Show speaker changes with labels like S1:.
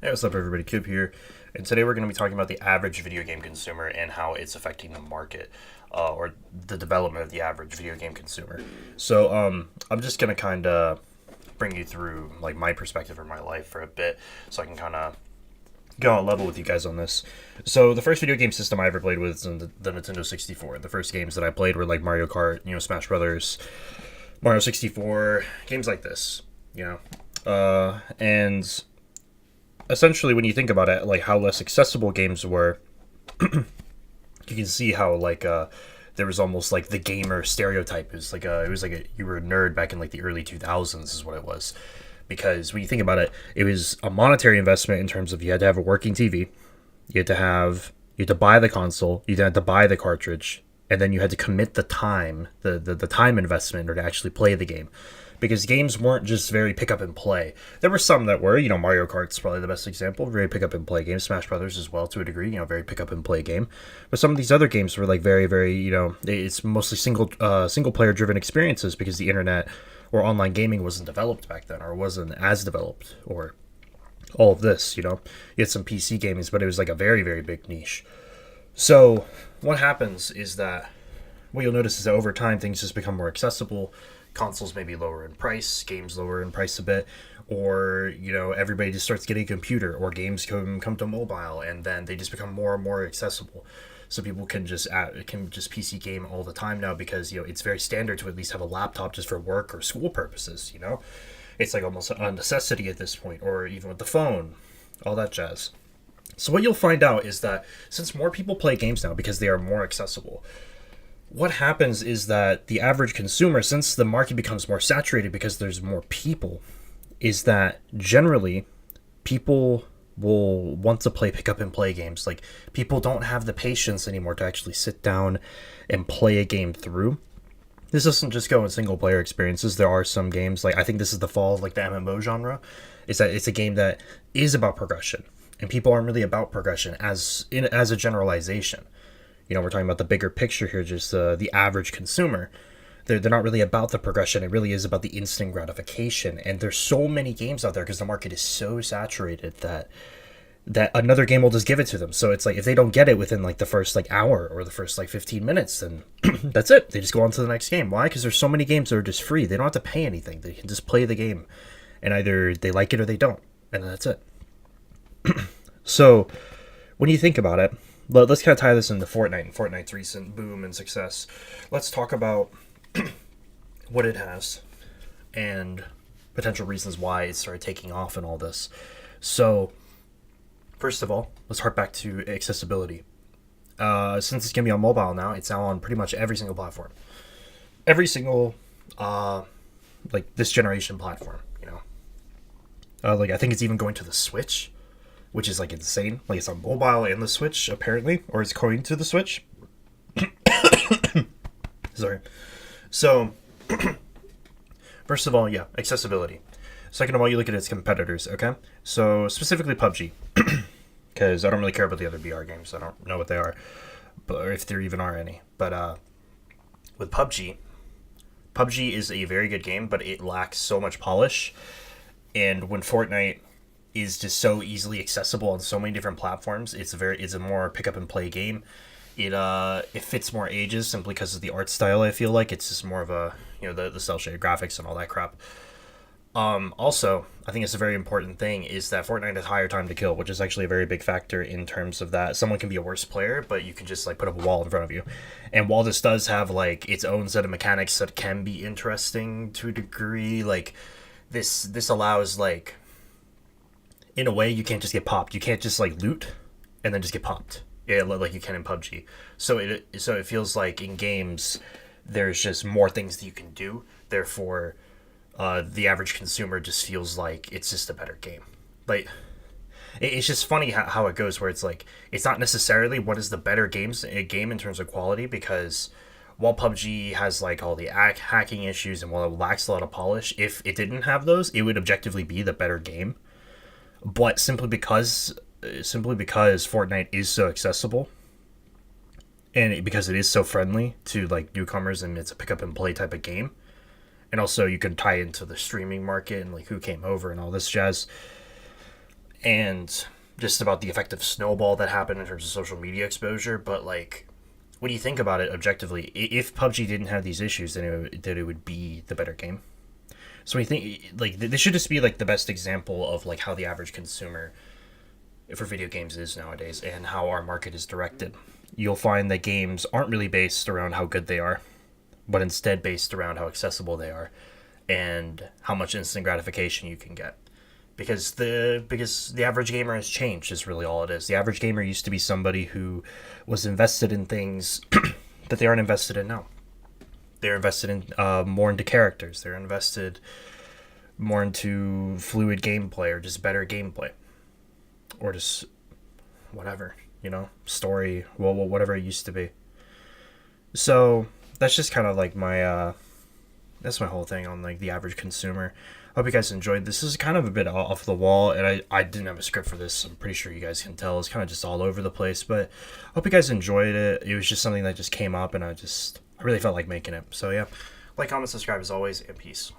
S1: Hey, what's up, everybody? Cube here, and today we're going to be talking about the average video game consumer and how it's affecting the market, or the development of the average video game consumer. I'm just going to kind of bring you through like my perspective or my life for a bit, so I can kind of go on level with you guys on this. So the first video game system I ever played was the Nintendo 64. The first games that I played were like Mario Kart, Smash Brothers, Mario 64, games like this, and essentially when you think about it, like how less accessible games were, you can see how there was almost like the gamer stereotype. You were a nerd back in like the early 2000s is what it was, because when you think about it, it was a monetary investment in terms of you had to have a working TV, you had to buy the console, you had to buy the cartridge, and then you had to commit the time, the time investment in order to actually play the game, because games weren't just very pick up and play. There were some that were, Mario Kart's probably the best example, very pick up and play game. Smash Brothers as well to a degree, very pick up and play game. But some of these other games were like very, very, it's mostly single player driven experiences, because the internet or online gaming wasn't developed back then, or wasn't as developed, or all of this. You had some PC gamings, but it was like a very, very big niche. So what happens is that what you'll notice is that over time things just become more accessible. Consoles may be lower in price, games lower in price a bit, or everybody just starts getting a computer, or games come to mobile, and then they just become more and more accessible. So people can just PC game all the time now, because it's very standard to at least have a laptop just for work or school purposes. It's like almost a necessity at this point, or even with the phone, all that jazz. So what you'll find out is that since more people play games now because they are more accessible, what happens is that the average consumer, since the market becomes more saturated because there's more people, is that generally people will want to play pick up and play games. Like, people don't have the patience anymore to actually sit down and play a game through. This doesn't just go in single player experiences. There are some games, like I think this is the fall of like the MMO genre, is that it's a game that is about progression, and people aren't really about progression as a generalization. We're talking about the bigger picture here, just the average consumer. They're not really about the progression. It really is about the instant gratification. And there's so many games out there because the market is so saturated that another game will just give it to them. So it's like if they don't get it within like the first like hour or the first like 15 minutes, then that's it. They just go on to the next game. Why? Because there's so many games that are just free. They don't have to pay anything. They can just play the game, and either they like it or they don't, and that's it. So when you think about it, let's kind of tie this into Fortnite and Fortnite's recent boom and success. Let's talk about what it has and potential reasons why it started taking off and all this. So, first of all, let's hark back to accessibility. Since it's going to be on mobile now, it's now on pretty much every single platform. Every single, like, this generation platform, Like, I think it's even going to the Switch, which is like insane. Like, it's on mobile and the Switch apparently, or it's going to the Switch. Sorry. So, first of all, yeah, accessibility. Second of all, you look at its competitors. Okay, so specifically PUBG, because I don't really care about the other VR games. I don't know what they are, or if there even are any. But with PUBG is a very good game, but it lacks so much polish. And when Fortnite is just so easily accessible on so many different platforms, it's a more pick up and play game. It fits more ages simply because of the art style. I feel like it's just more of a the cel shaded graphics and all that crap. Also, I think it's a very important thing is that Fortnite has higher time to kill, which is actually a very big factor in terms of that. Someone can be a worse player, but you can just like put up a wall in front of you. And while this does have like its own set of mechanics that can be interesting to a degree, like this allows, like, in a way, you can't just get popped. You can't just like loot and then just get popped. Yeah, like you can in PUBG. So it feels like in games there's just more things that you can do. Therefore, the average consumer just feels like it's just a better game. Like, it's just funny how it goes, where it's like it's not necessarily what is the better game in terms of quality, because while PUBG has like all the hacking issues and while it lacks a lot of polish, if it didn't have those, it would objectively be the better game. But simply because Fortnite is so accessible, and because it is so friendly to like newcomers, and it's a pick up and play type of game, and also you can tie into the streaming market and like who came over and all this jazz, and just about the effective snowball that happened in terms of social media exposure. But like, when you think about it objectively, if PUBG didn't have these issues, then it would be the better game. So we think like this should just be like the best example of like how the average consumer for video games is nowadays and how our market is directed. You'll find that games aren't really based around how good they are, but instead based around how accessible they are and how much instant gratification you can get. Because the average gamer has changed is really all it is. The average gamer used to be somebody who was invested in things that they aren't invested in now. They're invested in more into characters. They're invested more into fluid gameplay or just better gameplay, or just whatever, story. Well, whatever it used to be. So that's just kind of like my that's my whole thing on like the average consumer. Hope you guys enjoyed. This is kind of a bit off the wall, and I didn't have a script for this. I'm pretty sure you guys can tell. It's kind of just all over the place, but I hope you guys enjoyed it. It was just something that just came up, and I really felt like making it. So yeah, like, comment, subscribe as always, and peace.